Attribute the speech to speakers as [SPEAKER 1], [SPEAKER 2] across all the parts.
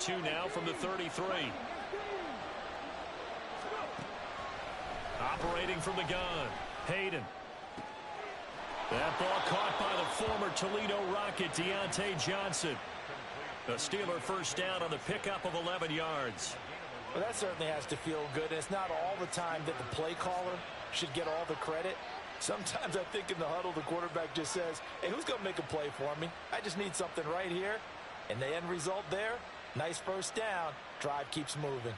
[SPEAKER 1] 2 now from the 33. Operating from the gun, Hayden. That ball caught by the former Toledo Rocket, Deontay Johnson. A Steeler first down on the pickup of 11 yards.
[SPEAKER 2] Well, that certainly has to feel good. And it's not all the time that the play caller should get all the credit. Sometimes I think in the huddle, the quarterback just says, hey, who's going to make a play for me? I just need something right here. And the end result there, nice first down. Drive keeps moving.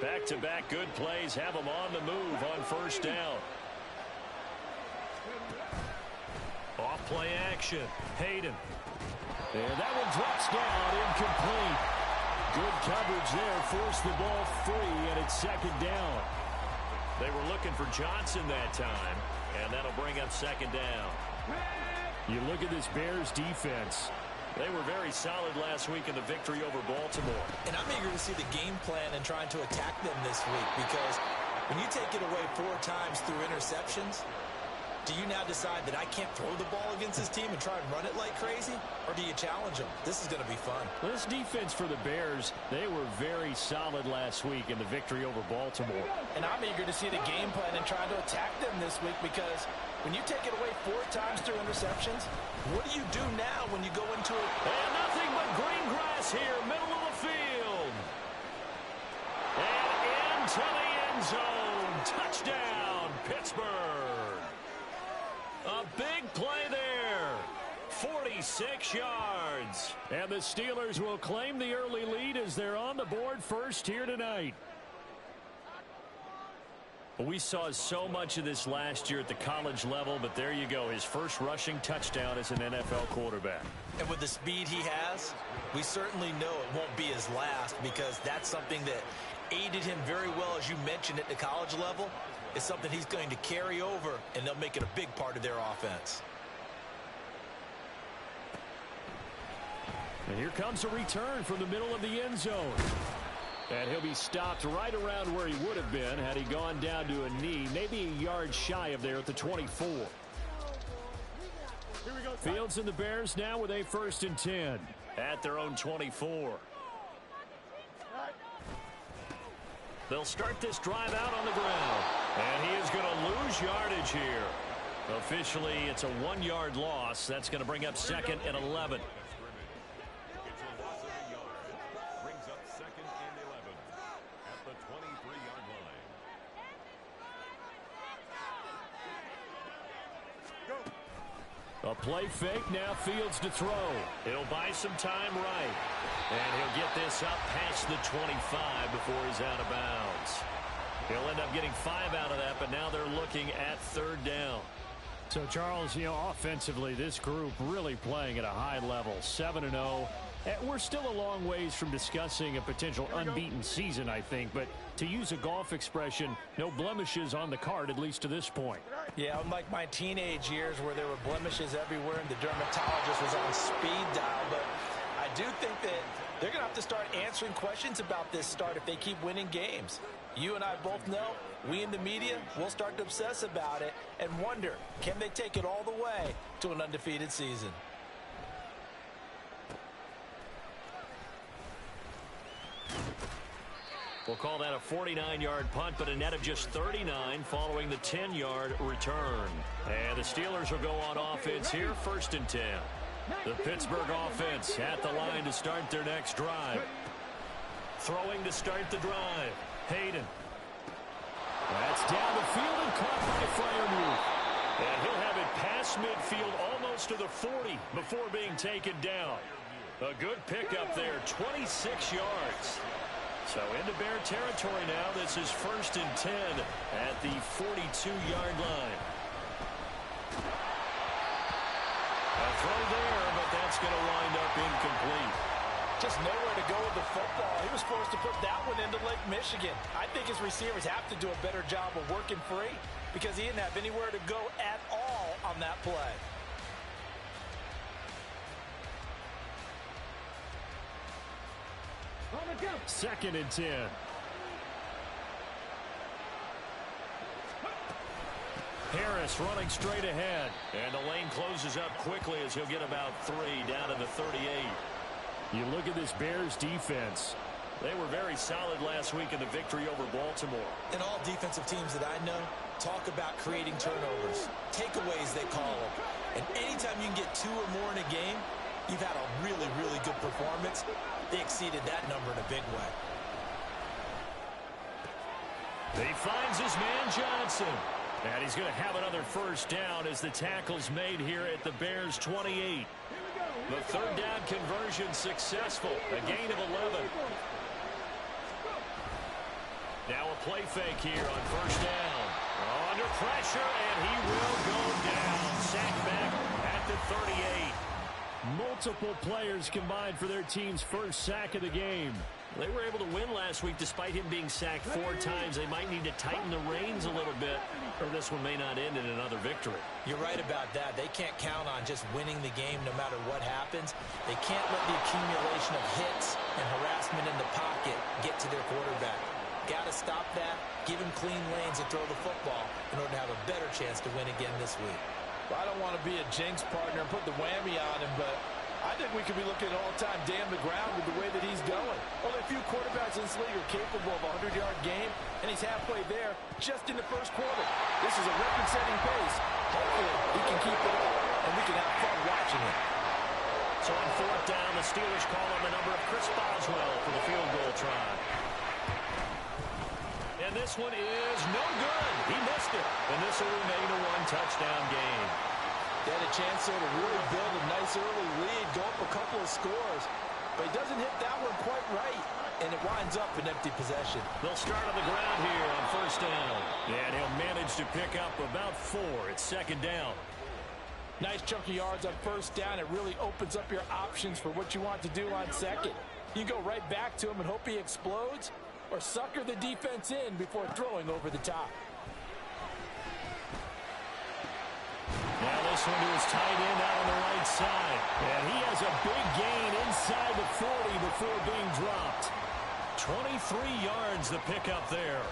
[SPEAKER 1] Back-to-back good plays have them on the move on first down. Off play action. Hayden. And that one drops down, incomplete. Good coverage there, forced the ball free, and it's second down. They were looking for Johnson that time, and that'll bring up second down. You look at this Bears defense. They were very solid last week in the victory over Baltimore.
[SPEAKER 2] And I'm eager to see the game plan and trying to attack them this week, because when you take it away 4 times through interceptions, do you now decide that I can't throw the ball against this team and try and run it like crazy? Or do you challenge them? This is going to be fun.
[SPEAKER 1] Well, this defense for the Bears, they were very solid last week in the victory over Baltimore.
[SPEAKER 2] And I'm eager to see the game plan and trying to attack them this week, because when you take it away 4 times through interceptions, what do you do now when you go into it?
[SPEAKER 1] And nothing but green grass here, middle of the field. And into the end zone. Touchdown, Pittsburgh. A big play there. 46 yards. And the Steelers will claim the early lead as they're on the board first here tonight. We saw so much of this last year at the college level, but there you go. His first rushing touchdown as an NFL quarterback.
[SPEAKER 2] And with the speed he has, we certainly know it won't be his last, because that's something that aided him very well, as you mentioned, at the college level. It's something he's going to carry over, and they'll make it a big part of their offense.
[SPEAKER 1] And here comes a return from the middle of the end zone. And he'll be stopped right around where he would have been had he gone down to a knee, maybe a yard shy of there at the 24. Fields and the Bears now with a 1st and 10 at their own 24. They'll start this drive out on the ground. And he is going to lose yardage here. Officially, it's a 1-yard loss. That's going to bring up 2nd and 11. A play fake, now Fields to throw. He'll buy some time right. And he'll get this up past the 25 before he's out of bounds. He'll end up getting 5 out of that, but now they're looking at 3rd down. So, Charles, offensively, this group really playing at a high level, 7-0. We're still a long ways from discussing a potential unbeaten season, I think. But to use a golf expression, no blemishes on the card, at least to this point.
[SPEAKER 2] Yeah, unlike my teenage years where there were blemishes everywhere and the dermatologist was on speed dial. But I do think that they're going to have to start answering questions about this start if they keep winning games. You and I both know, we in the media will start to obsess about it and wonder, can they take it all the way to an undefeated season?
[SPEAKER 1] We'll call that a 49-yard punt, but a net of just 39 following the 10-yard return. And the Steelers will go on offense here, 1st and 10. The Pittsburgh offense at the line to start their next drive. Throwing to start the drive. Hayden. That's down the field and caught by Freiermuth. And he'll have it past midfield almost to the 40 before being taken down. A good pickup there, 26 yards. So into Bear territory now. This is 1st and 10 at the 42-yard line. A throw there, but that's going to wind up incomplete.
[SPEAKER 2] Just nowhere to go with the football. He was forced to put that one into Lake Michigan. I think his receivers have to do a better job of working free, because he didn't have anywhere to go at all on that play.
[SPEAKER 3] Go.
[SPEAKER 1] 2nd and 10. Harris running straight ahead. And the lane closes up quickly as he'll get about 3 down to the 38.
[SPEAKER 3] You look at this Bears defense.
[SPEAKER 1] They were very solid last week in the victory over Baltimore.
[SPEAKER 2] And all defensive teams that I know talk about creating turnovers. Takeaways, they call them. And anytime you can get 2 or more in a game, you've had a really, really good performance. They exceeded that number in a big way.
[SPEAKER 1] He finds his man Johnson. And he's going to have another first down as the tackle's made here at the Bears 28. The third down conversion successful. A gain of 11. Now a play fake here on first down. Under pressure, and he will go down. Sacked back at the 38.
[SPEAKER 3] Multiple players combined for their team's first sack of the game.
[SPEAKER 1] They were able to win last week despite him being sacked 4 times. They might need to tighten the reins a little bit, or this one may not end in another victory.
[SPEAKER 2] You're right about that. They can't count on just winning the game no matter what happens. They can't let the accumulation of hits and harassment in the pocket get to their quarterback. Got to stop that, give him clean lanes and throw the football in order to have a better chance to win again this week.
[SPEAKER 4] Well, I don't want to be a jinx partner and put the whammy on him, but I think we could be looking at all-time damn the ground with the way that he's going. Only a few quarterbacks in this league are capable of a 100-yard game, and he's halfway there just in the first quarter. This is a record-setting pace. Hopefully, he can keep it up, and we can have fun watching it.
[SPEAKER 1] So on fourth down, the Steelers call on the number of Chris Boswell for the field goal try. And this one is no good. He missed it. And this will remain a 1-touchdown game.
[SPEAKER 4] They had a chance there to really build a nice early lead, go up a couple of scores. But he doesn't hit that one quite right, and it winds up an empty possession.
[SPEAKER 1] They'll start on the ground here on first down. And he'll manage to pick up about 4. It's second down.
[SPEAKER 4] Nice chunk of yards on first down. It really opens up your options for what you want to do on second. You go right back to him and hope he explodes, or sucker the defense in before throwing over the top.
[SPEAKER 1] Now this one to his tight end out on the right side. And he has a big gain inside the 40 before being dropped. 23 yards the pickup there.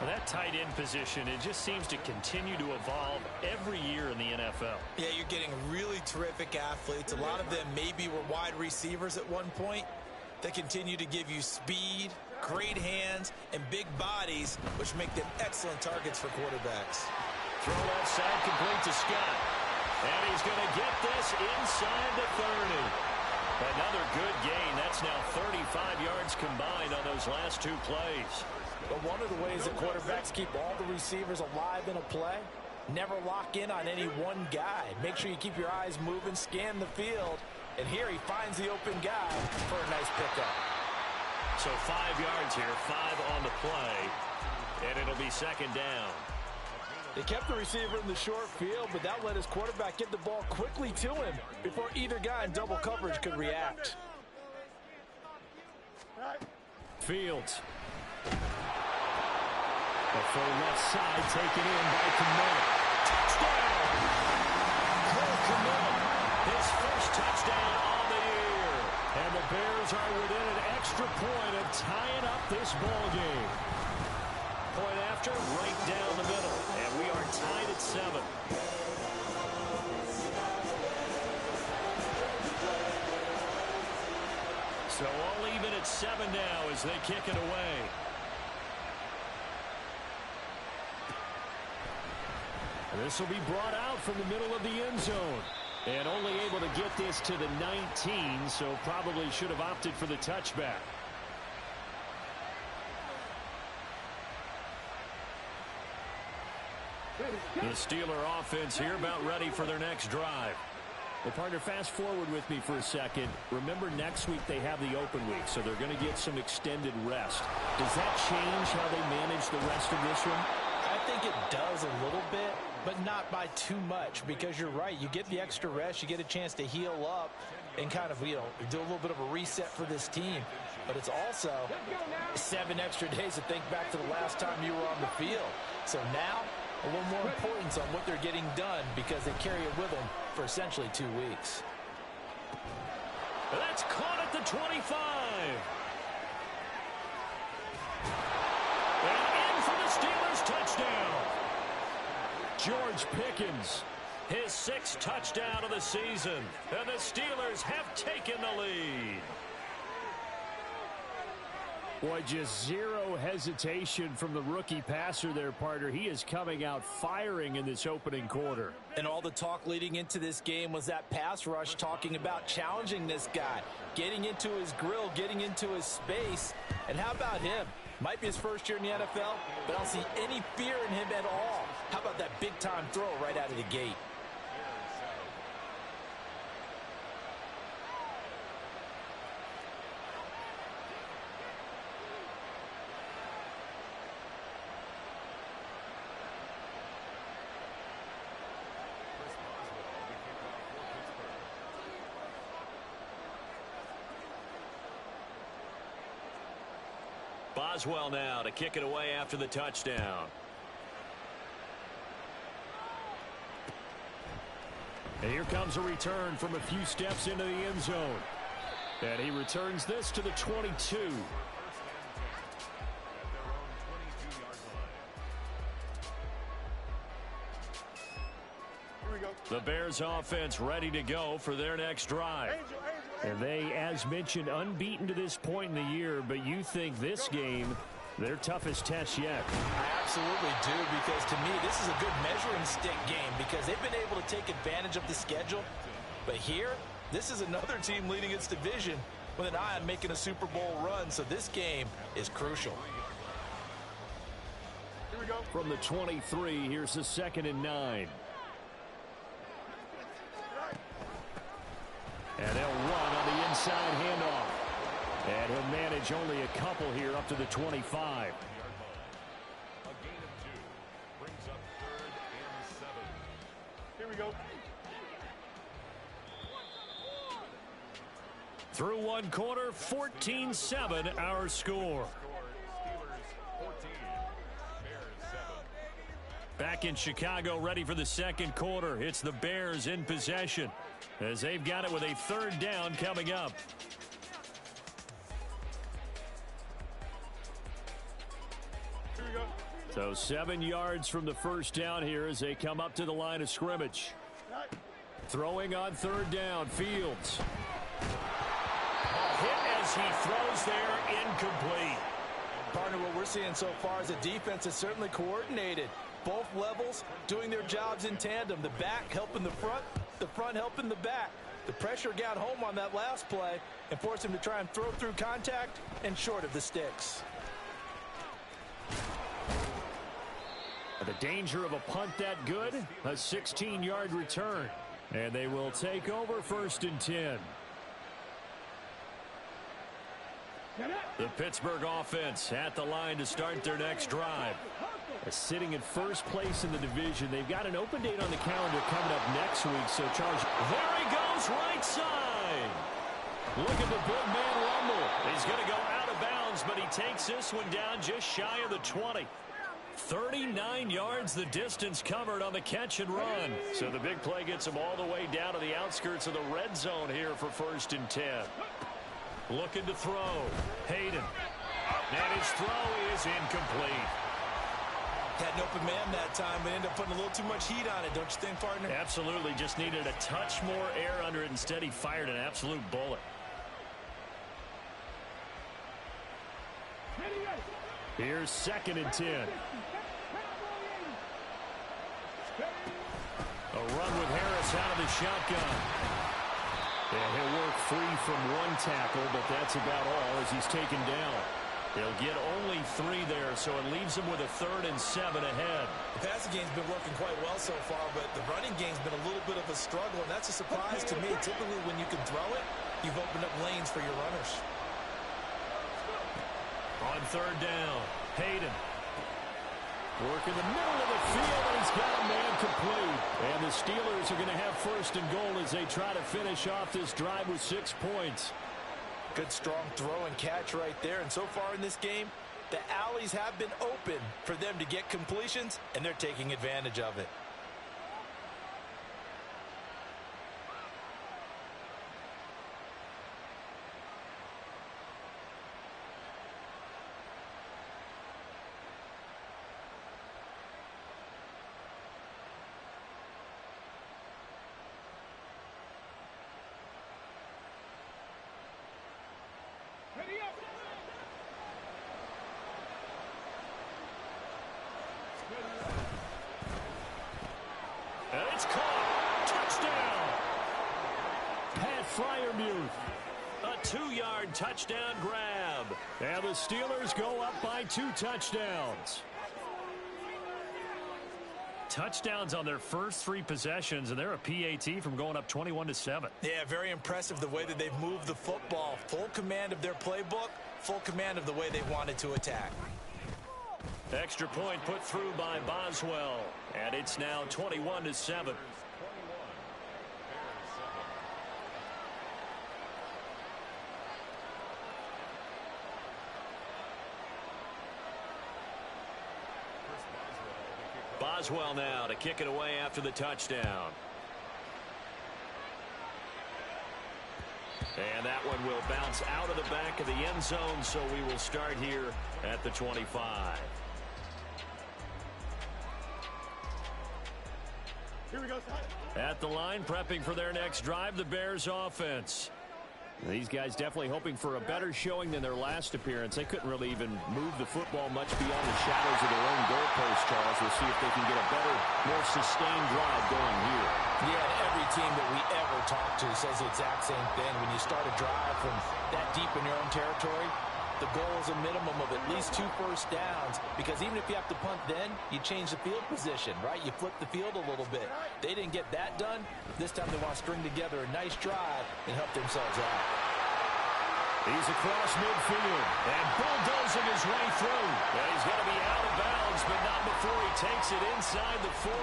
[SPEAKER 1] Well, that tight end position, it just seems to continue to evolve every year in the NFL.
[SPEAKER 2] Yeah, you're getting really terrific athletes. A lot of them maybe were wide receivers at one point. They continue to give you speed, great hands, and big bodies, which make them excellent targets for quarterbacks.
[SPEAKER 1] Throw left side complete to Scott. And he's going to get this inside the 30. Another good gain. That's now 35 yards combined on those last 2 plays.
[SPEAKER 4] But one of the ways that quarterbacks keep all the receivers alive in a play, never lock in on any one guy. Make sure you keep your eyes moving, scan the field. And here he finds the open guy for a nice pickup.
[SPEAKER 1] So 5 yards here, 5 on the play. And it'll be second down.
[SPEAKER 4] They kept the receiver in the short field, but that let his quarterback get the ball quickly to him before either guy in double coverage could react.
[SPEAKER 3] Fields. The full left side taken in by Kmet.
[SPEAKER 1] Touchdown! Cole Kmet, his first touchdown on the year.
[SPEAKER 3] And the Bears are within an extra point of tying up this ball game.
[SPEAKER 1] Point after, right down the middle. And we are tied at 7. So all even at 7 now as they kick it away.
[SPEAKER 3] This will be brought out from the middle of the end zone. And only able to get this to the 19, so probably should have opted for the touchback.
[SPEAKER 1] The Steeler offense here about ready for their next drive.
[SPEAKER 3] Well, partner, fast forward with me for a second. Remember, next week they have the open week, so they're going to get some extended rest. Does that change how they manage the rest of this one?
[SPEAKER 4] I think it does a little bit, but not by too much, because you're right. You get the extra rest, you get a chance to heal up and kind of, do a little bit of a reset for this team. But it's also 7 extra days to think back to the last time you were on the field. So now, a little more importance on what they're getting done because they carry it with them for essentially 2 weeks.
[SPEAKER 1] That's caught at the 25. And in for the Steelers touchdown.
[SPEAKER 3] George Pickens. His 6th touchdown of the season. And the Steelers have taken the lead. Boy, just zero hesitation from the rookie passer there, partner. He is coming out firing in this opening quarter.
[SPEAKER 4] And all the talk leading into this game was that pass rush talking about challenging this guy, getting into his grill, getting into his space. And how about him? Might be his first year in the NFL, but I don't see any fear in him at all. How about that big-time throw right out of the gate?
[SPEAKER 1] Boswell now to kick it away after the touchdown.
[SPEAKER 3] And here comes a return from a few steps into the end zone. And he returns this to the 22. The Bears offense ready to go for their next drive. And they, as mentioned, unbeaten to this point in the year, but you think this game, their toughest test yet.
[SPEAKER 4] I absolutely do, because to me, this is a good measuring stick game because they've been able to take advantage of the schedule. But here, this is another team leading its division with an eye on making a Super Bowl run, so this game is crucial.
[SPEAKER 3] Here we go. From the 23, here's the 2nd and 9. And they'll run on the inside handoff. And he'll manage only a couple here up to the 25.
[SPEAKER 5] A gain of 2 brings up 3rd and 7. Here we go.
[SPEAKER 3] Through one quarter, 14-7 our score.
[SPEAKER 5] Steelers 14, Bears 7.
[SPEAKER 3] Back in Chicago, ready for the second quarter. It's the Bears in possession, as they've got it with a 3rd down coming up.
[SPEAKER 5] Here we go.
[SPEAKER 3] So 7 yards from the first down here as they come up to the line of scrimmage. Throwing on 3rd down, Fields.
[SPEAKER 1] Hit as he throws there, incomplete.
[SPEAKER 4] Partner, what we're seeing so far is the defense is certainly coordinated. Both levels doing their jobs in tandem. The back helping the front helping the back. The pressure got home on that last play and forced him to try and throw through contact and short of the sticks.
[SPEAKER 3] The danger of a punt that good, a 16-yard return. And they will take over 1st and 10. The Pittsburgh offense at the line to start their next drive. Sitting in first place in the division. They've got an open date on the calendar coming up next week. So, Charles,
[SPEAKER 1] There he goes, right side.
[SPEAKER 3] look at the big man rumble.
[SPEAKER 1] He's going to go out of bounds, but he takes this one down just shy of the 20. 39 yards the distance covered on the catch and run. So the big play gets him all the way down to the outskirts of the red zone here for 1st and 10. Looking to throw. Hayden. And his throw is incomplete.
[SPEAKER 4] Had an open man that time, but ended up putting a little too much heat on it, don't you think, partner?
[SPEAKER 1] Absolutely. Just needed a touch more air under it. Instead, he fired an absolute bullet.
[SPEAKER 3] Here's 2nd and 10. A run with Harris out of the shotgun. And he'll work free from one tackle, but that's about all as he's taken down. They'll get only 3 there, so it leaves them with a 3rd and 7 ahead.
[SPEAKER 4] The passing game's been working quite well so far, but the running game's been a little bit of a struggle, and that's a surprise to me. Typically, when you can throw it, you've opened up lanes for your runners.
[SPEAKER 1] On 3rd down, Hayden.
[SPEAKER 3] Work in the middle of the field, and he's got a man complete. And the Steelers are going to have 1st and goal as they try to finish off this drive with 6 points.
[SPEAKER 4] Good, strong throw and catch right there. And so far in this game, the alleys have been open for them to get completions, and they're taking advantage of it.
[SPEAKER 3] It's caught. Touchdown. Pat Freiermuth.
[SPEAKER 1] A 2-yard touchdown grab.
[SPEAKER 3] And the Steelers go up by 2 touchdowns. Touchdowns on their first 3 possessions, and they're a PAT from going up 21-7.
[SPEAKER 2] Yeah, very impressive the way that they've moved the football. Full command of their playbook, full command of the way they wanted to attack.
[SPEAKER 1] Extra point put through by Boswell, and it's now 21-7. Boswell now to kick it away after the touchdown. And that one will bounce out of the back of the end zone, so we will start here at the 25.
[SPEAKER 5] Here we go,
[SPEAKER 3] At the line, prepping for their next drive, the Bears offense. These guys definitely hoping for a better showing than their last appearance. They couldn't really even move the football much beyond the shadows of their own goalpost, Charles. We'll see if they can get a better, more sustained drive going here.
[SPEAKER 4] Yeah, and every team that we ever talk to says the exact same thing. When you start a drive from that deep in your own territory, the goal is a minimum of at least 2 first downs, because even if you have to punt then, you change the field position, right? You flip the field a little bit. They didn't get that done. This time they want to string together a nice drive and help themselves out.
[SPEAKER 3] He's across midfield and bulldozing his way through.
[SPEAKER 1] And he's going to be out of bounds, but not before he takes it inside the 40.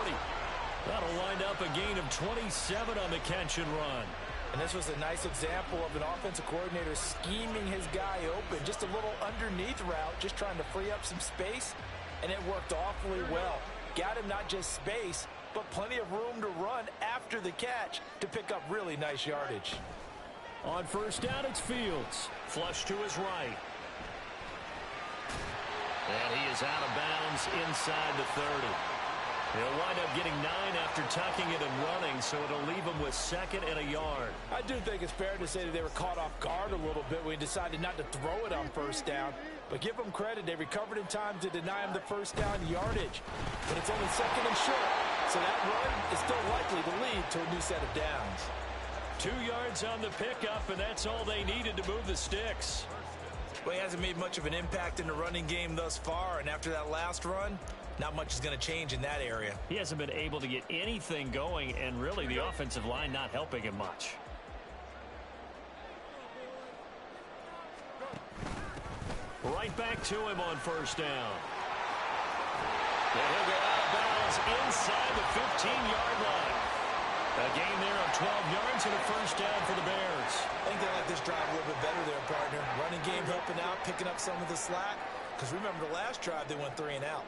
[SPEAKER 3] That'll wind up a gain of 27 on the catch and run.
[SPEAKER 4] And this was a nice example of an offensive coordinator scheming his guy open. Just a little underneath route, just trying to free up some space, and it worked awfully well. Got him not just space, but plenty of room to run after the catch to pick up really nice yardage.
[SPEAKER 3] On first down, it's Fields.
[SPEAKER 1] Flush to his right. And he is out of bounds inside the 30. He'll wind up getting 9 after tucking it and running, so it'll leave him with 2nd and a yard.
[SPEAKER 4] I do think it's fair to say that they were caught off guard a little bit when he decided not to throw it on first down. But give them credit, they recovered in time to deny him the first down yardage. But it's only 2nd and short, so that run is still likely to lead to a new set of downs.
[SPEAKER 1] 2 yards on the pickup, and that's all they needed to move the sticks.
[SPEAKER 2] Well, he hasn't made much of an impact in the running game thus far, and after that last run, not much is going to change in that area.
[SPEAKER 3] He hasn't been able to get anything going, and really the offensive line not helping him much.
[SPEAKER 1] Right back to him on first down. And he'll go out of bounds inside the 15-yard line. A gain there of 12 yards and a first down for the Bears.
[SPEAKER 2] I think they like this drive a little bit better there, partner. Running game helping out, picking up some of the slack. Because remember the last drive, they went 3 and out.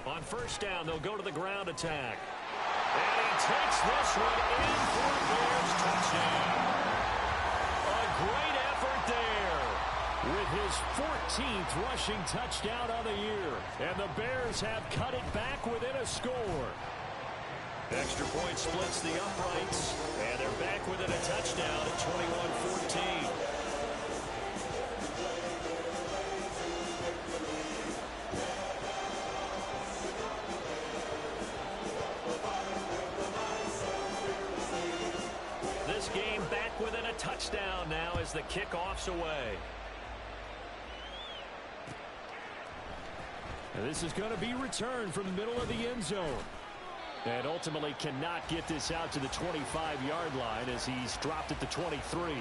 [SPEAKER 1] On first down, they'll go to the ground attack. And he takes this one in for a Bears touchdown. A great effort there.
[SPEAKER 3] With his 14th rushing touchdown of the year. And the Bears have cut it back within a score.
[SPEAKER 1] Extra point splits the uprights. And they're back within a touchdown at 21-14. Game back within a touchdown now as the kickoff's away.
[SPEAKER 3] And this is going to be returned from the middle of the end zone. And ultimately cannot get this out to the 25-yard line as he's dropped at the 23.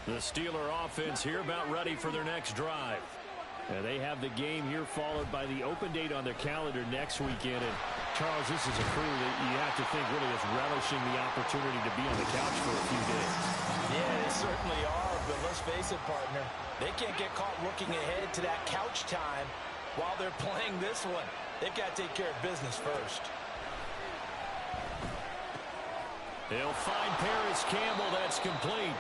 [SPEAKER 1] The Steeler offense here about ready for their next drive.
[SPEAKER 3] And they have the game here followed by the open date on their calendar next weekend. And Charles, this is a crew that you have to think really is relishing the opportunity to be on the couch for a few days.
[SPEAKER 4] Yeah, they certainly are, but let's face it, partner. They can't get caught looking ahead to that couch time while they're playing this one. They've got to take care of business first.
[SPEAKER 1] They'll find Paris Campbell. That's complete.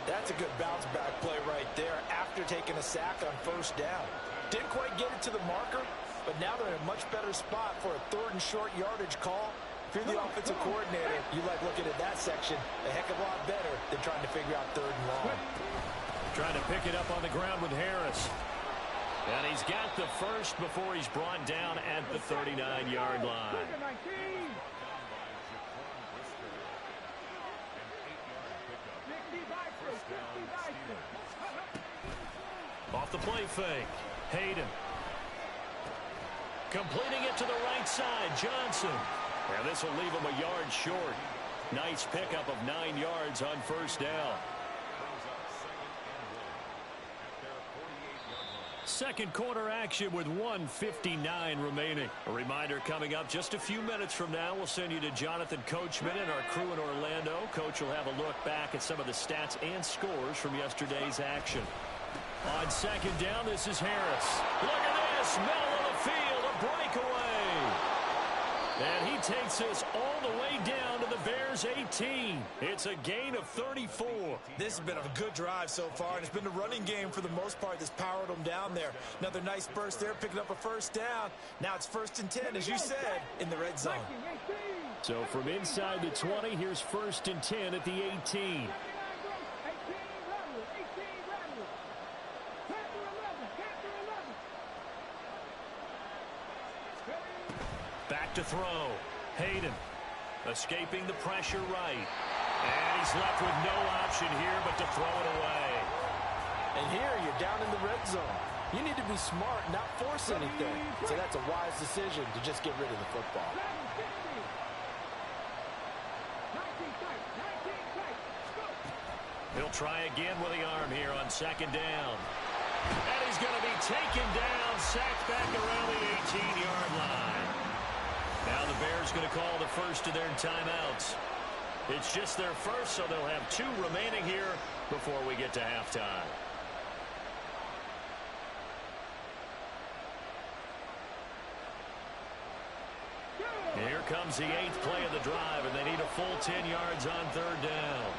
[SPEAKER 4] That's a good bounce back play right there after taking a sack on first down. Didn't quite get it to the marker, but now they're in a much better spot for a 3rd and short yardage call. If you're the offensive coordinator, you like looking at that section a heck of a lot better than trying to figure out 3rd and long.
[SPEAKER 3] Trying to pick it up on the ground with Harris. And he's got the first before he's brought down at the 39-yard line. Off the play fake. Hayden. Completing it to the right side. Johnson. And this will leave him a yard short. Nice pickup of 9 yards on first down. Second quarter action with 1:59 remaining. A reminder coming up just a few minutes from now. We'll send you to Jonathan Coachman and our crew in Orlando. Coach will have a look back at some of the stats and scores from yesterday's action. On second down, this is Harris. Look at this. Middle of the field, a breakaway. And he takes this all the way down to the Bears' 18. It's a gain of 34.
[SPEAKER 4] This has been a good drive so far, and it's been the running game for the most part that's powered them down there. Another nice burst there, picking up a first down. Now it's 1st and 10, as you said, in the red zone.
[SPEAKER 3] So from inside the 20, here's 1st and 10 at the 18. Back to throw. Hayden escaping the pressure right. And he's left with no option here but to throw it away.
[SPEAKER 4] And here you're down in the red zone. You need to be smart, not force anything. So that's a wise decision to just get rid of the football.
[SPEAKER 3] He'll try again with the arm here on second down. And he's going to be taken down, sacked back around the 18-yard line. Now the Bears going to call the first of their timeouts. It's just their first, so they'll have 2 remaining here before we get to halftime. Here comes the 8th play of the drive, and they need a full 10 yards on 3rd down.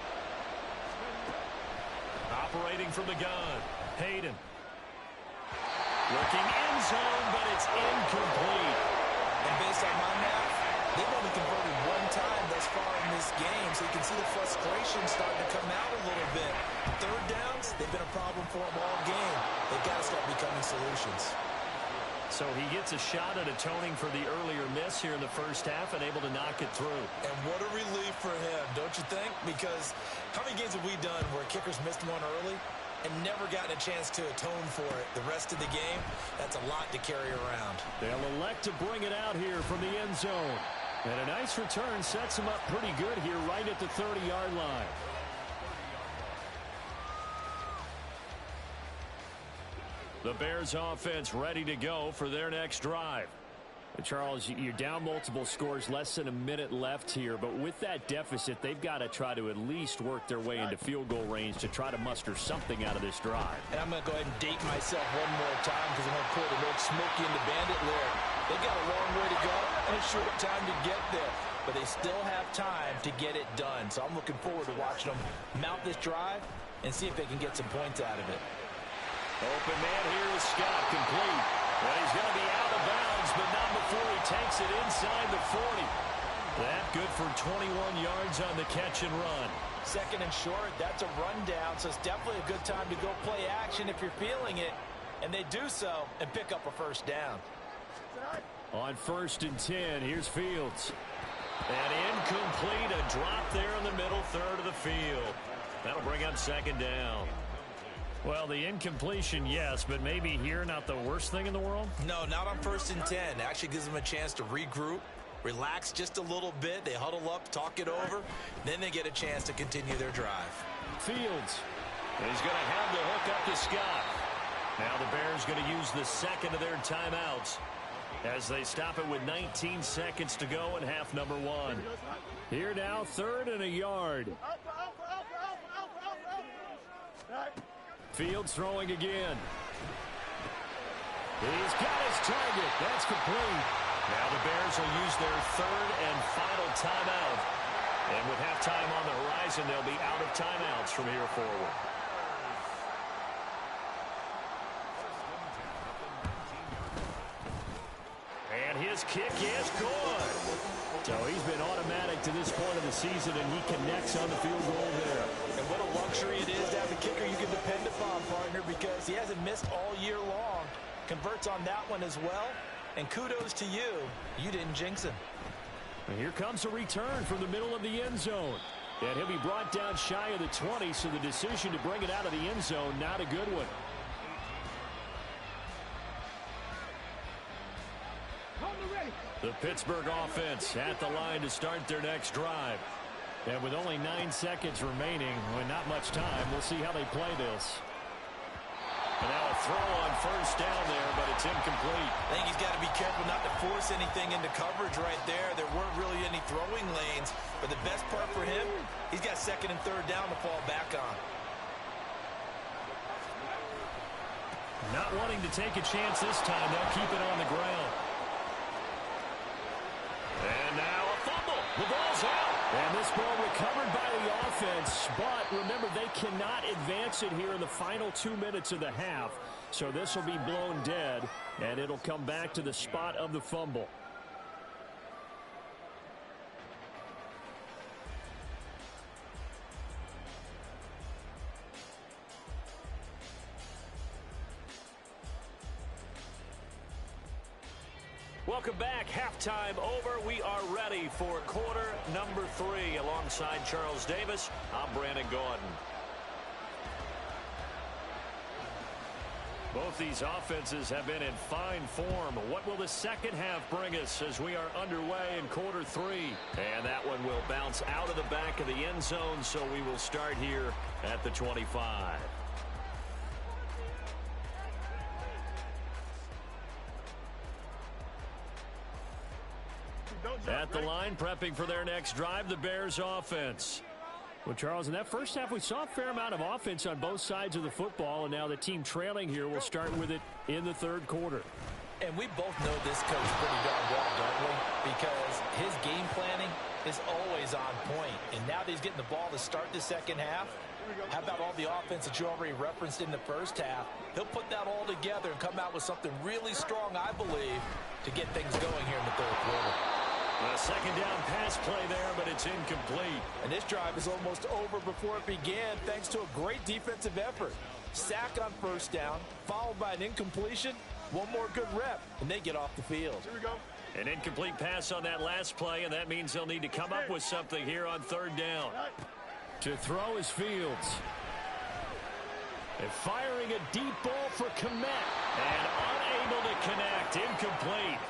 [SPEAKER 3] Operating from the gun, Hayden. Looking end zone, but it's incomplete.
[SPEAKER 4] And based on my math, they've only converted 1 time thus far in this game, so you can see the frustration starting to come out a little bit. 3rd downs, they've been a problem for them all game. They've got to start becoming solutions.
[SPEAKER 3] So he gets a shot at atoning for the earlier miss here in the first half and able to knock it through.
[SPEAKER 4] And what a relief for him, don't you think? Because how many games have we done where kickers missed one early and never gotten a chance to atone for it the rest of the game? That's a lot to carry around.
[SPEAKER 3] They'll elect to bring it out here from the end zone. And a nice return sets them up pretty good here right at the 30-yard line. The Bears offense ready to go for their next drive. Charles, you're down multiple scores, less than a minute left here, but with that deficit, they've got to try to at least work their way into field goal range to try to muster something out of this drive.
[SPEAKER 4] And I'm going to go ahead and date myself one more time because I'm going to pull the old Smokey and the Bandit lyric. They've got a long way to go and a short time to get there, but they still have time to get it done. So I'm looking forward to watching them mount this drive and see if they can get some points out of it.
[SPEAKER 3] Open man here is Scott, complete. Well, he's going to be out of bounds, but not before he takes it inside the 40. That good for 21 yards on the catch and run.
[SPEAKER 4] 2nd and short, that's a rundown, so it's definitely a good time to go play action if you're feeling it. And they do so and pick up a first down.
[SPEAKER 3] On 1st and 10, here's Fields. And incomplete, a drop there in the middle third of the field. That'll bring up 2nd down. Well, the incompletion, yes, but maybe here not the worst thing in the world?
[SPEAKER 4] No, not on 1st and 10. It actually gives them a chance to regroup, relax just a little bit. They huddle up, talk it over. Then they get a chance to continue their drive.
[SPEAKER 3] Fields. He's going to have the hook up to Scott. Now the Bears going to use the 2nd of their timeouts as they stop it with 19 seconds to go in half number 1. Here now, 3rd and a yard. Fields throwing again. He's got his target. That's complete. Now the Bears will use their 3rd and final timeout
[SPEAKER 1] And with halftime on the horizon, they'll be out of timeouts from here forward. And his kick is good.
[SPEAKER 3] So he's been automatic to this point of the season, and he connects on the field goal there.
[SPEAKER 4] And what a luxury it is to have a kicker you can depend upon, partner, because he hasn't missed all year long. Converts on that one as well. And kudos to you. You didn't jinx him.
[SPEAKER 3] And here comes a return from the middle of the end zone. And he'll be brought down shy of the 20, so the decision to bring it out of the end zone, not a good one.
[SPEAKER 1] The Pittsburgh offense at the line to start their next drive.
[SPEAKER 3] And with only 9 seconds remaining, with not much time, we'll see how they play this.
[SPEAKER 1] And now a throw on first down there, but it's incomplete.
[SPEAKER 2] I think he's got to be careful not to force anything into coverage right there. There weren't really any throwing lanes. But the best part for him, he's got second and third down to fall back on.
[SPEAKER 3] Not wanting to take a chance this time, they'll keep it on the ground.
[SPEAKER 1] And now a fumble. The ball's out.
[SPEAKER 3] And this ball recovered by the offense, but remember, they cannot advance it here in the final 2 minutes of the half. So this will be blown dead, and it'll come back to the spot of the fumble.
[SPEAKER 1] Welcome back. Halftime over. We are ready for quarter number 3. Alongside Charles Davis, I'm Brandon Gordon. Both these offenses have been in fine form. What will the second half bring us as we are underway in quarter 3? And that one will bounce out of the back of the end zone, so we will start here at the 25. At the line, prepping for their next drive, the Bears offense.
[SPEAKER 3] Well, Charles, in that first half, we saw a fair amount of offense on both sides of the football, and now the team trailing here will start with it in the third quarter.
[SPEAKER 4] And we both know this coach pretty darn well, don't we? Because his game planning is always on point. And now that he's getting the ball to start the second half, how about all the offense that you already referenced in the first half? He'll put that all together and come out with something really strong, I believe, to get things going here in the third quarter.
[SPEAKER 1] A second down pass play there, but it's incomplete.
[SPEAKER 4] And this drive is almost over before it began, thanks to a great defensive effort. Sack on first down, followed by an incompletion. One more good rep, and they get off the field.
[SPEAKER 5] Here we go.
[SPEAKER 1] An incomplete pass on that last play, and that means they'll need to come up with something here on third down.
[SPEAKER 3] To throw is Fields. And firing a deep ball for Kmet.
[SPEAKER 1] And unable to connect. Incomplete.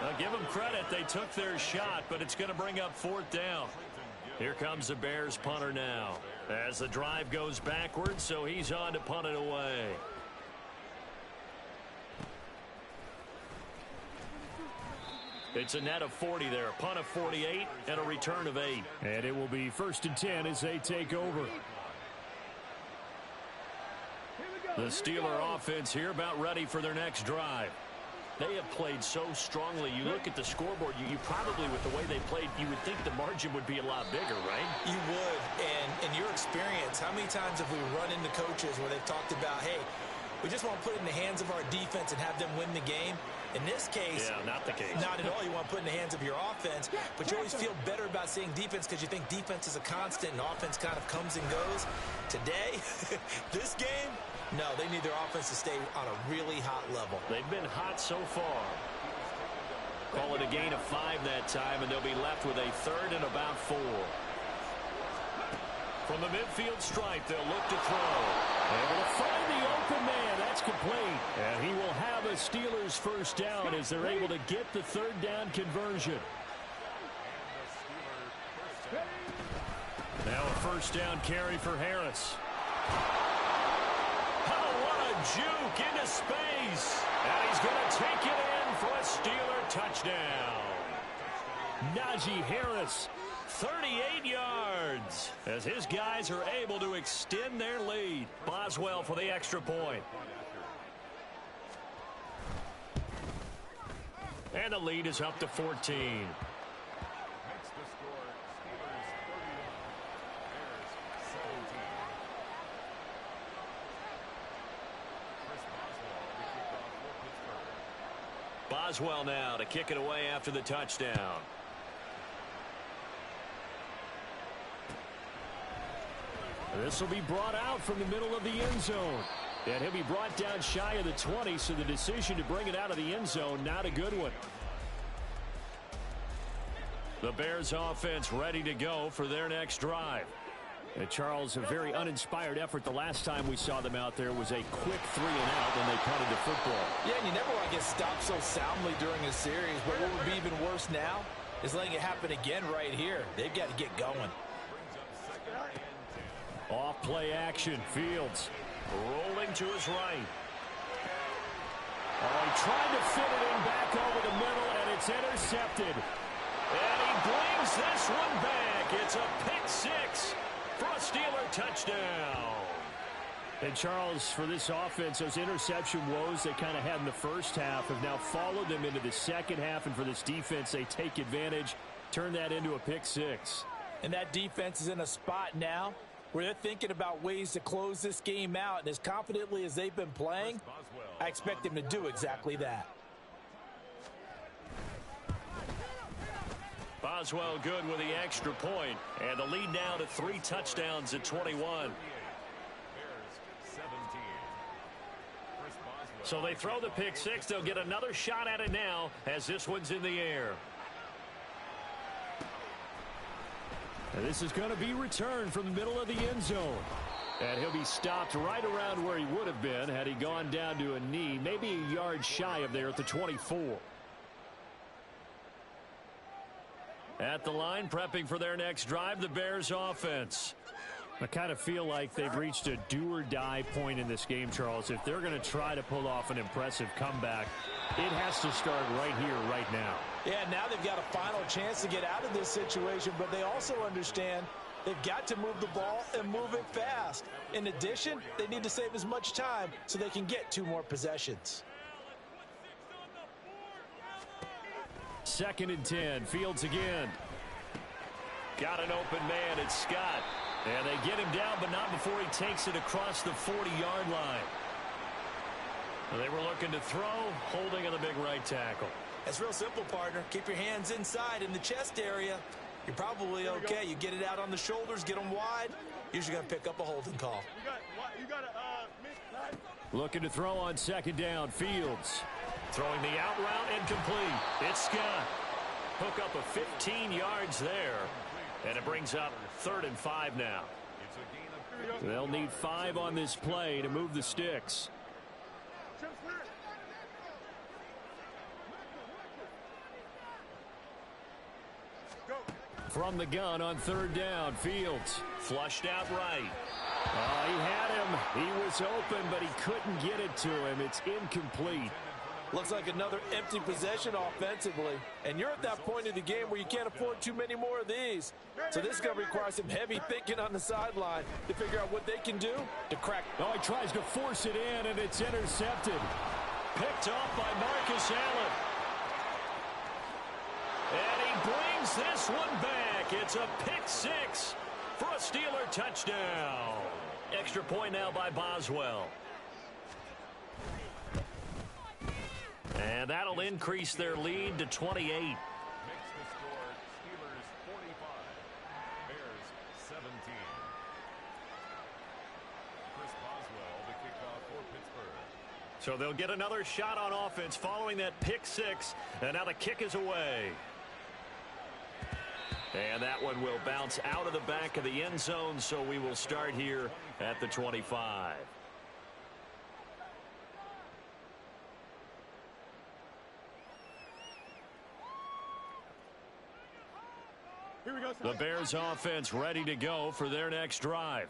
[SPEAKER 1] Now, give them credit. They took their shot, but it's going to bring up fourth down. Here comes the Bears punter now. As the drive goes backwards, so he's on to punt it away. It's a net of 40 there. Punt of 48 and a return of 8.
[SPEAKER 3] And it will be 1st and 10 as they take over.
[SPEAKER 1] The Steeler offense here about ready for their next drive. They have played so strongly. You look at the scoreboard, you probably, with the way they played, you would think the margin would be a lot bigger, right?
[SPEAKER 2] You would. And in your experience, how many times have we run into coaches where they've talked about, hey, we just want to put it in the hands of our defense and have them win the game? In this case,
[SPEAKER 1] yeah, not the case.
[SPEAKER 2] Not at all. You want to put it in the hands of your offense, but you always feel better about saying defense because you think defense is a constant and offense kind of comes and goes. Today, this game, no, they need their offense to stay on a really hot level.
[SPEAKER 1] They've been hot so far. Call it a gain of 5 that time, and they'll be left with a third and about 4. From the midfield stripe, they'll look to throw.
[SPEAKER 3] Able to find the open man. That's complete. And he will have a Steelers first down as they're able to get the third down conversion.
[SPEAKER 1] Now a first down carry for Harris. Oh, what a juke into space. And he's going to take it in for a Steeler touchdown.
[SPEAKER 3] Najee Harris,
[SPEAKER 1] 38 yards as his guys are able to extend their lead. Boswell for the extra point. And the lead is up to 14. Boswell now to kick it away after the touchdown.
[SPEAKER 3] This will be brought out from the middle of the end zone. And he'll be brought down shy of the 20, so the decision to bring it out of the end zone, not a good one. The Bears offense ready to go for their next drive. And Charles, a very uninspired effort the last time we saw them out there was a quick 3-and-out, and they punted the football.
[SPEAKER 4] Yeah, and you never want to get stopped so soundly during a series, but what would be even worse now is letting it happen again right here. They've got to get going.
[SPEAKER 3] Off play action. Fields
[SPEAKER 1] Rolling to his right.
[SPEAKER 3] Oh, he tried to fit it in back over the middle, and it's intercepted.
[SPEAKER 1] And he brings this one back. It's a pick six for a Steeler touchdown.
[SPEAKER 3] And Charles, for this offense, those interception woes they kind of had in the first half have now followed them into the second half. And for this defense, they take advantage, turn that into a pick six.
[SPEAKER 4] And that defense is in a spot now where they're thinking about ways to close this game out. And as confidently as they've been playing, I expect them to do exactly that.
[SPEAKER 1] Boswell good with the extra point, and the lead now to 3 touchdowns at 21. So they throw the pick six. They'll get another shot at it now as this one's in the air.
[SPEAKER 3] And this is going to be returned from the middle of the end zone. And he'll be stopped right around where he would have been had he gone down to a knee, maybe a yard shy of there at the 24. At the line, prepping for their next drive, the Bears offense. I kind of feel like they've reached a do-or-die point in this game, Charles. If they're going to try to pull off an impressive comeback, it has to start right here, right now.
[SPEAKER 4] Yeah, now they've got a final chance to get out of this situation, but they also understand they've got to move the ball and move it fast. In addition, they need to save as much time so they can get 2 more possessions.
[SPEAKER 3] 2nd and 10. Fields again.
[SPEAKER 1] Got an open man. It's Scott. And they get him down, but not before he takes it across the 40-yard line. They were looking to throw, holding on the big right tackle.
[SPEAKER 4] It's real simple, partner. Keep your hands inside in the chest area. You're probably okay. You get it out on the shoulders, get them wide. Usually going to pick up a holding call.
[SPEAKER 3] Looking to throw on 2nd down. Fields.
[SPEAKER 1] Throwing the out route and complete. It's Scott. Hook up a 15 yards there. And it brings up 3rd and 5 now.
[SPEAKER 3] They'll need 5 on this play to move the sticks. From the gun on 3rd down, Fields.
[SPEAKER 1] Flushed out right.
[SPEAKER 3] Oh, he had him. He was open, but he couldn't get it to him. It's incomplete.
[SPEAKER 4] Looks like another empty possession offensively. And you're at that point in the game where you can't afford too many more of these. So this is going to require some heavy thinking on the sideline to figure out what they can do to crack.
[SPEAKER 3] Oh, he tries to force it in, and it's intercepted.
[SPEAKER 1] Picked off by Marcus Allen. And he brings this one back. It's a pick six for a Steeler touchdown. Extra point now by Boswell. And that'll increase their lead to 28.
[SPEAKER 5] Makes the score Steelers 45, Bears 17. Chris Boswell, the kickoff for Pittsburgh.
[SPEAKER 1] So they'll get another shot on offense following that pick six. And now the kick is away. And that one will bounce out of the back of the end zone, so we will start here at the 25. The Bears offense ready to go for their next drive.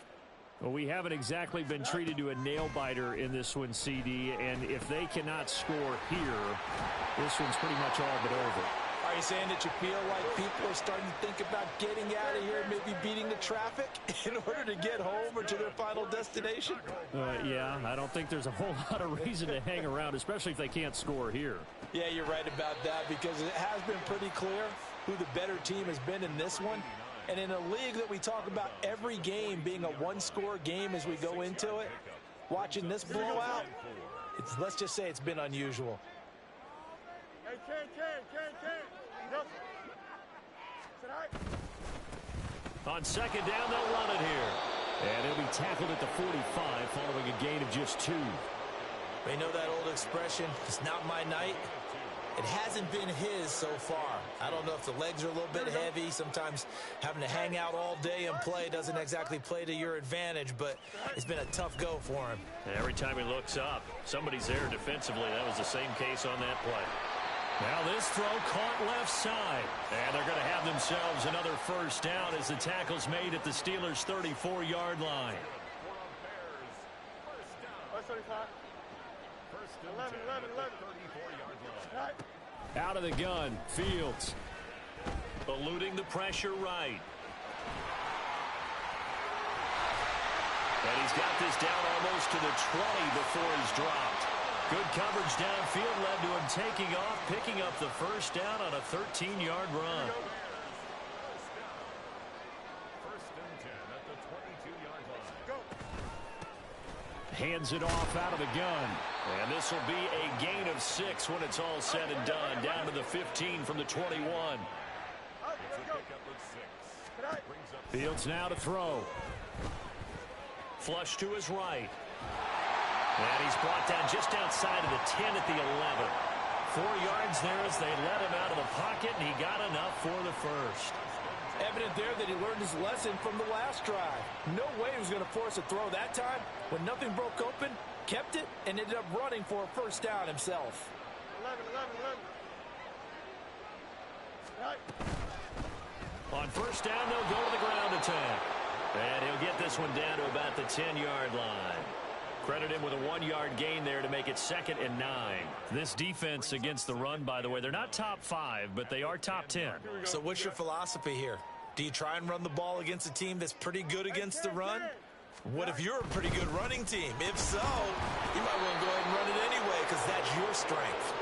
[SPEAKER 3] Well, we haven't exactly been treated to a nail-biter in this one, CD, and if they cannot score here, this one's pretty much all but over.
[SPEAKER 4] Are you saying that you feel like people are starting to think about getting out of here, maybe beating the traffic in order to get home or to their final destination?
[SPEAKER 3] Yeah, I don't think there's a whole lot of reason to hang around, especially if they can't score here.
[SPEAKER 4] Yeah, you're right about that, because it has been pretty clear who the better team has been in this one. And in a league that we talk about every game being a one-score game as we go into it, watching this blowout, let's just say it's been unusual.
[SPEAKER 3] On second down, they'll run it here. And he'll be tackled at the 45 following a gain of just 2.
[SPEAKER 4] They know that old expression, it's not my night. It hasn't been his so far. I don't know if the legs are a little bit heavy. Sometimes having to hang out all day and play doesn't exactly play to your advantage, but it's been a tough go for him.
[SPEAKER 1] Every time he looks up, somebody's there defensively. That was the same case on that play.
[SPEAKER 3] Now this throw caught left side. And they're going to have themselves another first down as the tackle's made at the Steelers' 34-yard line. Out of the gun, Fields.
[SPEAKER 1] Eluding the pressure right. And he's got this down almost to the 20 before he's dropped. Good coverage downfield led to him taking off, picking up the first down on a 13-yard run.
[SPEAKER 5] First and 10 at the 22-yard line.
[SPEAKER 3] Hands it off out of the gun.
[SPEAKER 1] And this will be a gain of 6 when it's all said and done. Down to the 15 from the 21.
[SPEAKER 5] It's a pickup of 6. Brings up
[SPEAKER 3] Fields now to throw.
[SPEAKER 1] Flush to his right. And he's brought down just outside of the 10 at the 11. 4 yards there as they let him out of the pocket, and he got enough for the first.
[SPEAKER 4] Evident there that he learned his lesson from the last drive. No way he was going to force a throw that time. When nothing broke open, kept it, and ended up running for a first down himself.
[SPEAKER 5] 11.
[SPEAKER 1] On first down, they'll go to the ground attack. And he'll get this one down to about the 10-yard line. Credit him with a 1-yard gain there to make it 2nd and 9.
[SPEAKER 3] This defense against the run, by the way, they're not top 5, but they are top 10.
[SPEAKER 4] So what's your philosophy here? Do you try and run the ball against a team that's pretty good against the run? What if you're a pretty good running team? If so, you might want to go ahead and run it anyway because that's your strength.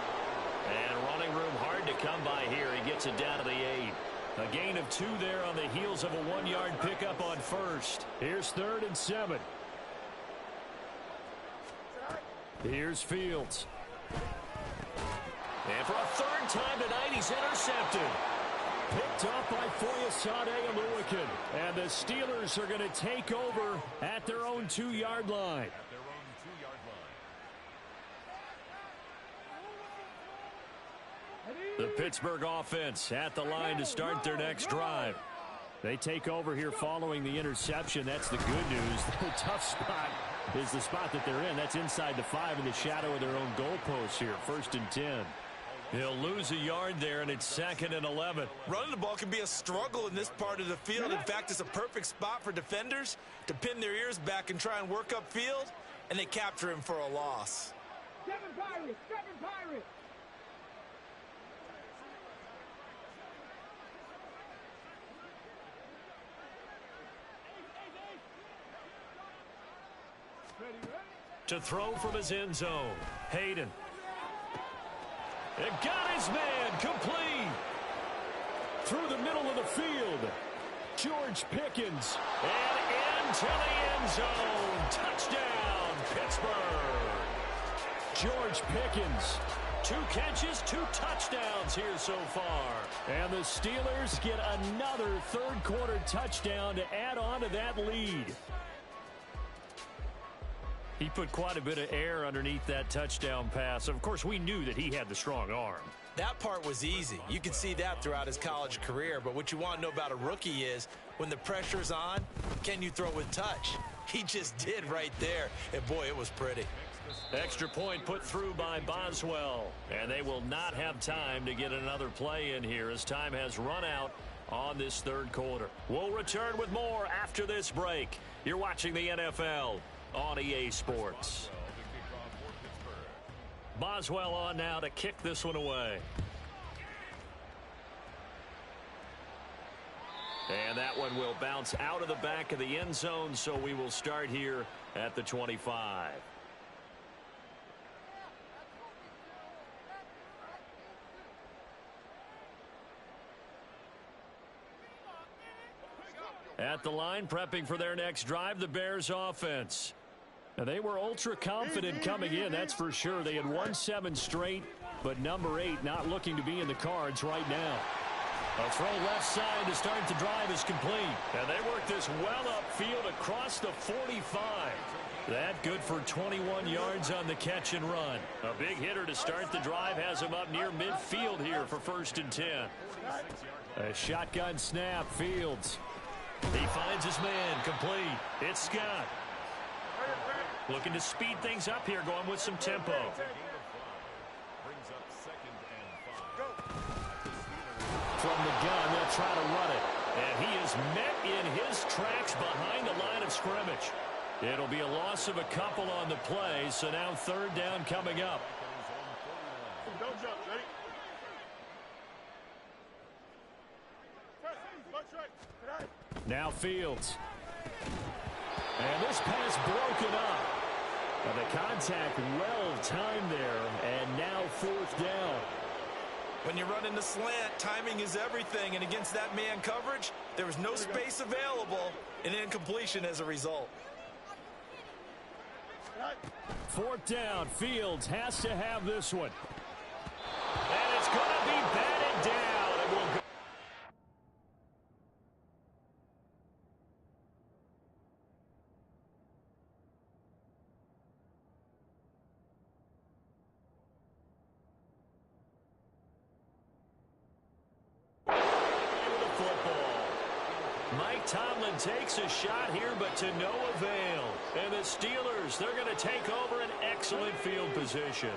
[SPEAKER 1] And running room hard to come by here. He gets it down to the 8.
[SPEAKER 3] A gain of 2 there on the heels of a 1-yard pickup on first. Here's 3rd and 7. Here's Fields.
[SPEAKER 1] And for a 3rd time tonight, he's intercepted.
[SPEAKER 3] Picked up by Foyesade Oluwakin. And the Steelers are going to take over at their own 2-yard line.
[SPEAKER 1] The Pittsburgh offense at the line to start their next drive.
[SPEAKER 3] They take over here following the interception. That's the good news. The tough spot is the spot that they're in. That's inside the 5 in the shadow of their own goalpost here. 1st and 10.
[SPEAKER 1] He'll lose a yard there, and it's 2nd and 11.
[SPEAKER 4] Running the ball can be a struggle in this part of the field. In fact, it's a perfect spot for defenders to pin their ears back and try and work upfield, and they capture him for a loss.
[SPEAKER 6] 7 Pirates!
[SPEAKER 1] To throw from his end zone. Hayden. It got his man complete.
[SPEAKER 3] Through the middle of the field. George Pickens.
[SPEAKER 1] And into the end zone. Touchdown, Pittsburgh.
[SPEAKER 3] George Pickens.
[SPEAKER 1] 2 catches, 2 touchdowns here so far.
[SPEAKER 3] And the Steelers get another 3rd quarter touchdown to add on to that lead.
[SPEAKER 1] He put quite a bit of air underneath that touchdown pass. Of course, we knew that he had the strong arm.
[SPEAKER 4] That part was easy. You can see that throughout his college career. But what you want to know about a rookie is when the pressure's on, can you throw with touch? He just did right there. And, boy, it was pretty.
[SPEAKER 1] Extra point put through by Boswell. And they will not have time to get another play in here as time has run out on this 3rd quarter. We'll return with more after this break. You're watching the NFL on EA Sports. Boswell on now to kick this one away. And that one will bounce out of the back of the end zone, so we will start here at the 25. At the line, prepping for their next drive, the Bears offense.
[SPEAKER 3] Now, they were ultra confident coming in, that's for sure. They had won 7 straight. but number 8 not looking to be in the cards right now. A throw left side to start the drive is complete. And they work this well upfield across the 45. That good for 21 yards on the catch and run. A big hitter to start the drive has him up near midfield here for 1st and 10. A shotgun snap, Fields. He finds his man, complete. It's Scott. Looking to speed things up here, going with some tempo. From the gun, they'll try to run it. And he is met in his tracks behind the line of scrimmage. It'll be a loss of a couple on the play, so now 3rd down coming up.
[SPEAKER 7] Don't jump, ready?
[SPEAKER 3] Now Fields. And this pass broken up. The contact well timed there, and now 4th down.
[SPEAKER 2] When you're running the slant, timing is everything, and against that man coverage, there was no space available, and incompletion as a result.
[SPEAKER 3] 4th down, Fields has to have this one. And it's going to be batted down. It will go. Mike Tomlin takes a shot here, but to no avail. And the Steelers, they're going to take over an excellent field position.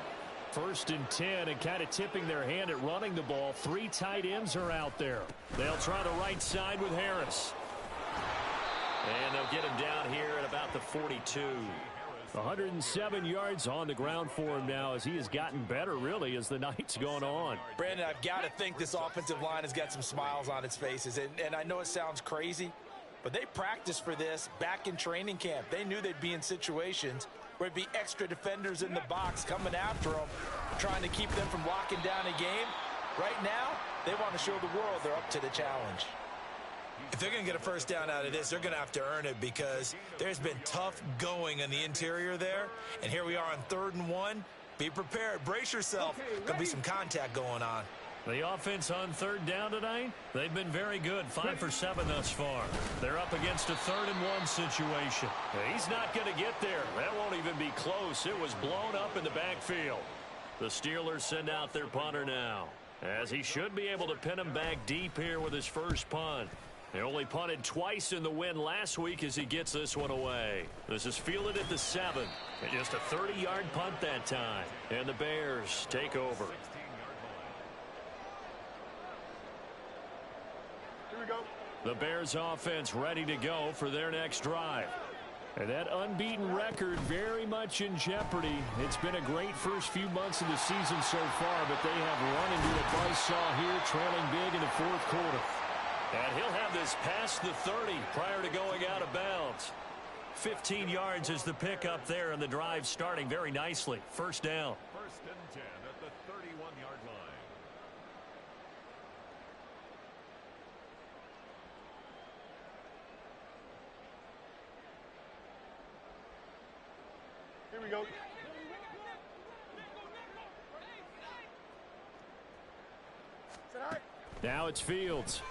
[SPEAKER 3] 1st and 10, and kind of tipping their hand at running the ball. 3 tight ends are out there. They'll try the right side with Harris. And they'll get him down here at about the 42. 107 yards on the ground for him now as he has gotten better, really, as the night's gone on.
[SPEAKER 2] Brandon, I've got to think this offensive line has got some smiles on its faces. And I know it sounds crazy, but they practiced for this back in training camp. They knew they'd be in situations where it'd be extra defenders in the box coming after them, trying to keep them from locking down a game. Right now, they want to show the world they're up to the challenge. If they're going to get a 1st down out of this, they're going to have to earn it because there's been tough going in the interior there. And here we are on 3rd and 1. Be prepared. Brace yourself. There'll be some contact going on.
[SPEAKER 3] The offense on 3rd down tonight, they've been very good. 5 for 7 thus far. They're up against a 3rd and 1 situation. He's not going to get there. That won't even be close. It was blown up in the backfield. The Steelers send out their punter now, as he should be able to pin him back deep here with his first punt. They only punted twice in the win last week as he gets this one away. This is fielded at the 7. And just a 30-yard punt that time. And the Bears take over.
[SPEAKER 7] Here we go.
[SPEAKER 3] The Bears offense ready to go for their next drive. And that unbeaten record very much in jeopardy. It's been a great first few months of the season so far, but they have run into a buzzsaw here, trailing big in the 4th quarter. And he'll have this past the 30 prior to going out of bounds. 15 yards is the pickup there, and the drive starting very nicely. 1st down.
[SPEAKER 5] 1st and 10 at the 31-yard line.
[SPEAKER 7] Here we go.
[SPEAKER 3] Now it's Fields.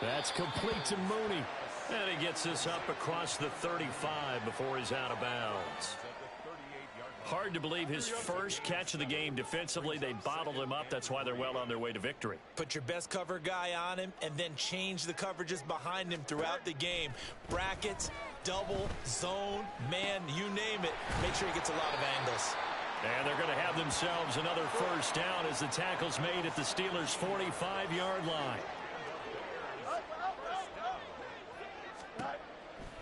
[SPEAKER 3] That's complete to Mooney. And he gets this up across the 35 before he's out of bounds. Hard to believe his first catch of the game defensively. They bottled him up. That's why they're well on their way to victory.
[SPEAKER 2] Put your best cover guy on him and then change the coverages behind him throughout the game. Brackets, double, zone, man, you name it. Make sure he gets a lot of angles.
[SPEAKER 3] And they're going to have themselves another 1st down as the tackle's made at the Steelers' 45-yard line.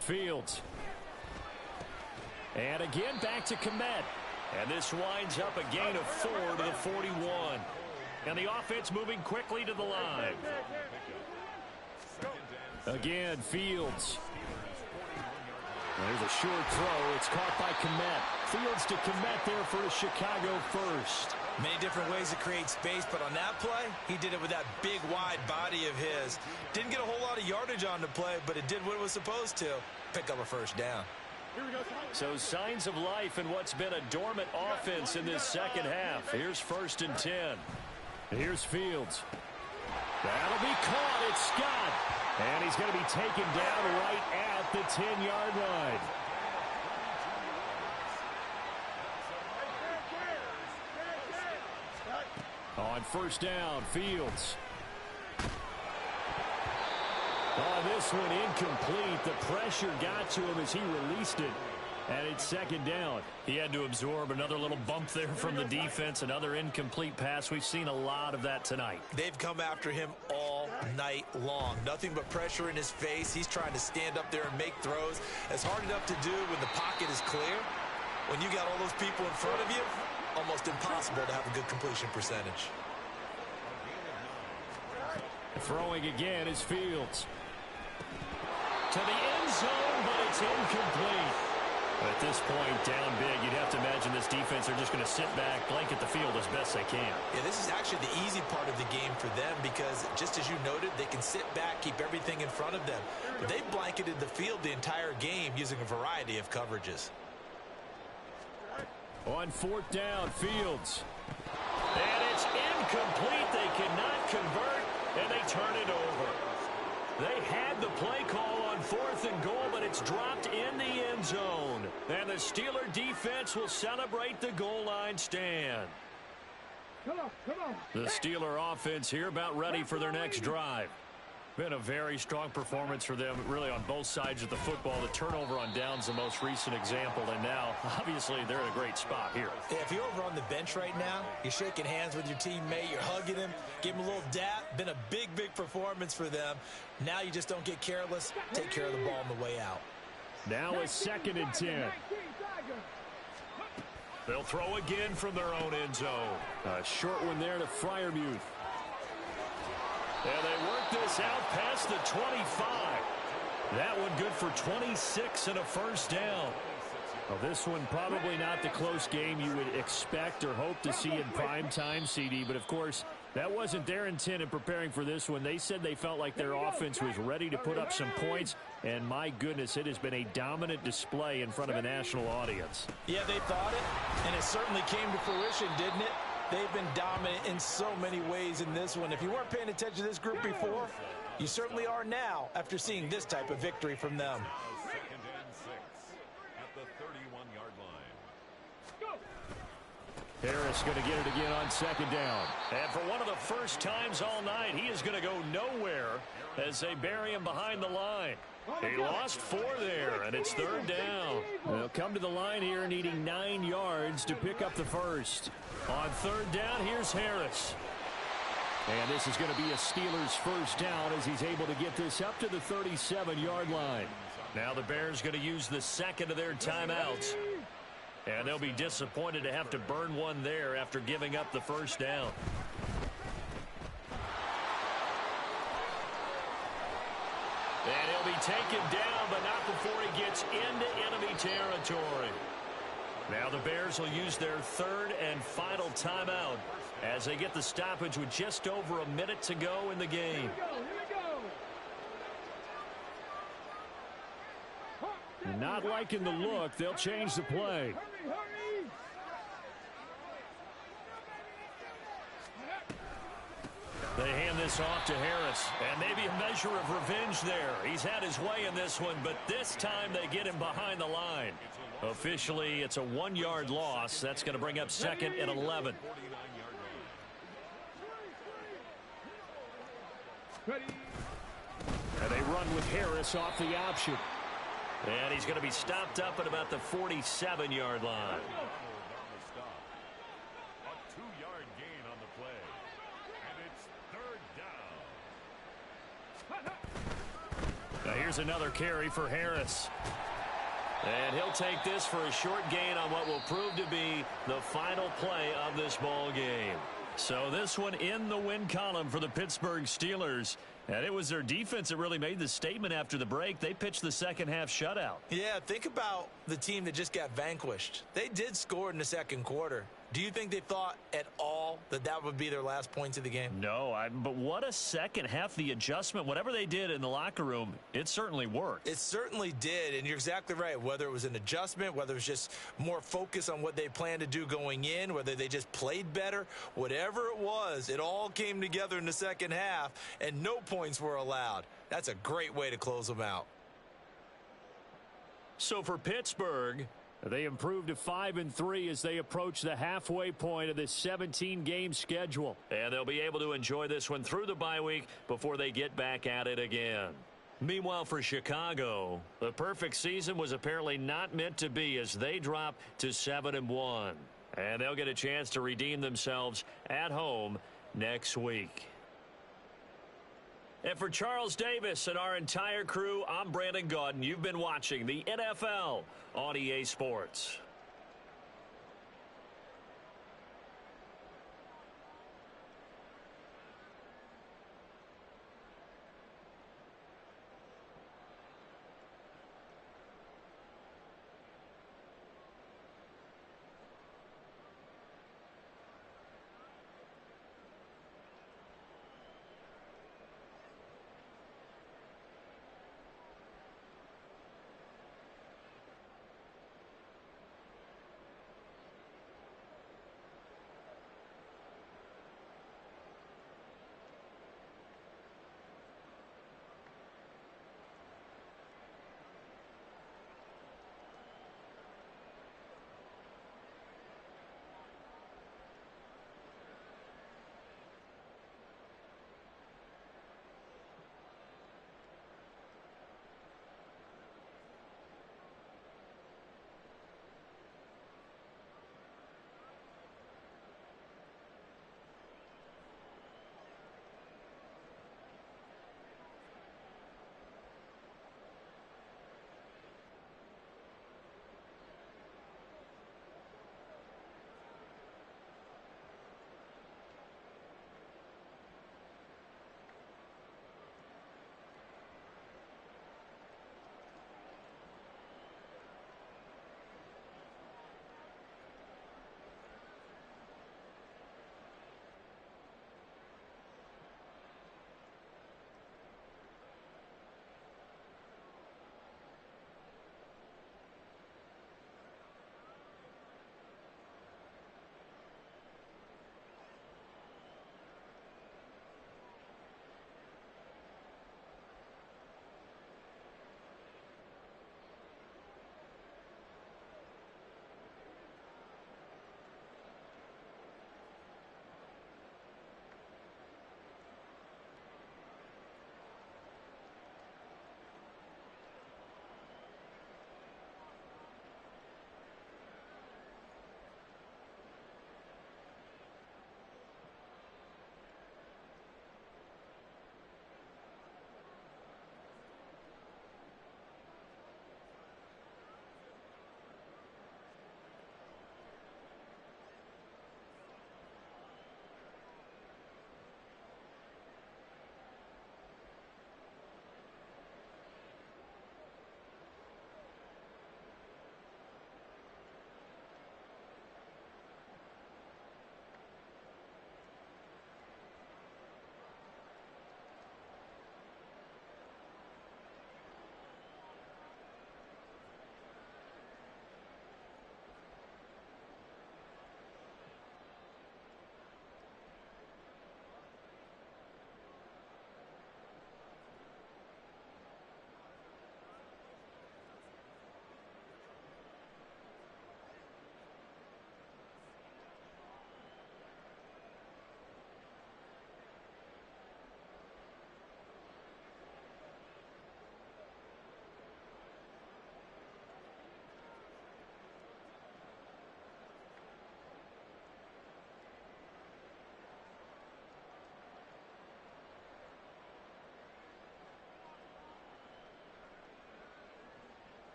[SPEAKER 3] Fields. And again back to Komet. And this winds up a gain of 4 to the 41. And the offense moving quickly to the line. Again, Fields. There's a short throw. It's caught by Komet. Fields to Komet there for a Chicago 1st.
[SPEAKER 2] Many different ways to create space, but on that play, he did it with that big, wide body of his. Didn't get a whole lot of yardage on the play, but it did what it was supposed to. Pick up a 1st down.
[SPEAKER 1] So signs of life in what's been a dormant offense in this second half. Here's 1st and 10.
[SPEAKER 3] Here's Fields. That'll be caught. It's Scott. And he's going to be taken down right at the 10-yard line. On 1st down, Fields. Oh, this one incomplete. The pressure got to him as he released it. And it's 2nd down.
[SPEAKER 1] He had to absorb another little bump there from the defense, another incomplete pass. We've seen a lot of that tonight.
[SPEAKER 2] They've come after him all night long. Nothing but pressure in his face. He's trying to stand up there and make throws. It's hard enough to do when the pocket is clear. When you got all those people in front of you, almost impossible to have a good completion percentage.
[SPEAKER 3] Throwing again is Fields.
[SPEAKER 1] To the end zone, but it's incomplete. At this point, down big, you'd have to imagine this defense are just going to sit back, blanket the field as best they can.
[SPEAKER 2] Yeah, this is actually the easy part of the game for them because, just as you noted, they can sit back, keep everything in front of them. But they've blanketed the field the entire game using a variety of coverages.
[SPEAKER 3] On 4th down, Fields.
[SPEAKER 1] And it's incomplete. They cannot convert, and they turn it over. They had the play call on 4th and goal, but it's dropped in the end zone. And the Steeler defense will celebrate the goal line stand.
[SPEAKER 6] Come on, come on.
[SPEAKER 1] The Steeler offense here about ready for their next drive. Been a very strong performance for them, really, on both sides of the football. The turnover on downs, the most recent example, and now, obviously, they're in a great spot here.
[SPEAKER 2] Yeah, if you're over on the bench right now, you're shaking hands with your teammate, you're hugging him, give him a little dap. Been a big, big performance for them. Now you just don't get careless. Take care of the ball on the way out.
[SPEAKER 3] Now it's 2nd and 10.
[SPEAKER 1] They'll throw again from their own end zone.
[SPEAKER 3] A short one there to Freiermuth.
[SPEAKER 1] And they work this out past the 25. That one good for 26 and a 1st down.
[SPEAKER 3] Well, this one probably not the close game you would expect or hope to see in prime time, CD. But, of course, that wasn't their intent in preparing for this one. They said they felt like their offense was ready to put up some points. And, my goodness, it has been a dominant display in front of a national audience.
[SPEAKER 4] Yeah, they thought it, and it certainly came to fruition, didn't it? They've been dominant in so many ways in this one. If you weren't paying attention to this group before, you certainly are now after seeing this type of victory from them.
[SPEAKER 5] 2nd and 6 at the 31-yard line.
[SPEAKER 3] Harris going to get it again on 2nd down.
[SPEAKER 1] And for one of the first times all night, he is going to go nowhere as they bury him behind the line. He lost 4 there, and it's 3rd down.
[SPEAKER 3] They'll come to the line here needing 9 yards to pick up the first.
[SPEAKER 1] On 3rd down, here's Harris.
[SPEAKER 3] And this is going to be a Steelers 1st down as he's able to get this up to the 37-yard line.
[SPEAKER 1] Now the Bears going to use the second of their timeouts. And they'll be disappointed to have to burn one there after giving up the 1st down. And he'll be taken down, but not before he gets into enemy territory. Now the Bears will use their 3rd and final timeout as they get the stoppage with just over a minute to go in the game.
[SPEAKER 3] Not liking the look. They'll change the play.
[SPEAKER 1] They hand this off to Harris, and maybe a measure of revenge there. He's had his way in this one, but this time they get him behind the line. Officially, it's a 1-yard loss. That's going to bring up 2nd and 11.
[SPEAKER 3] And they run with Harris off the option.
[SPEAKER 1] And he's going to be stopped up at about the 47-yard line.
[SPEAKER 5] A 2-yard gain on the play. And it's 3rd down.
[SPEAKER 1] Now here's another carry for Harris. And he'll take this for a short gain on what will prove to be the final play of this ball game. So this one in the win column for the Pittsburgh Steelers. And it was their defense that really made the statement after the break. They pitched the second half shutout.
[SPEAKER 2] Yeah, think about the team that just got vanquished. They did score in the second quarter. Do you think they thought at all that that would be their last points of the game?
[SPEAKER 3] No, but what a second half. The adjustment, whatever they did in the locker room, it certainly worked.
[SPEAKER 2] It certainly did, and you're exactly right. Whether it was an adjustment, whether it was just more focus on what they planned to do going in, whether they just played better, whatever it was, it all came together in the second half, and no points were allowed. That's a great way to close them out.
[SPEAKER 3] So for Pittsburgh, they improved to 5-3 as they approach the halfway point of this 17-game schedule.
[SPEAKER 1] And they'll be able to enjoy this one through the bye week before they get back at it again. Meanwhile, for Chicago, the perfect season was apparently not meant to be as they drop to 7-1. And they'll get a chance to redeem themselves at home next week. And for Charles Davis and our entire crew, I'm Brandon Gaudin. You've been watching the NFL on EA Sports.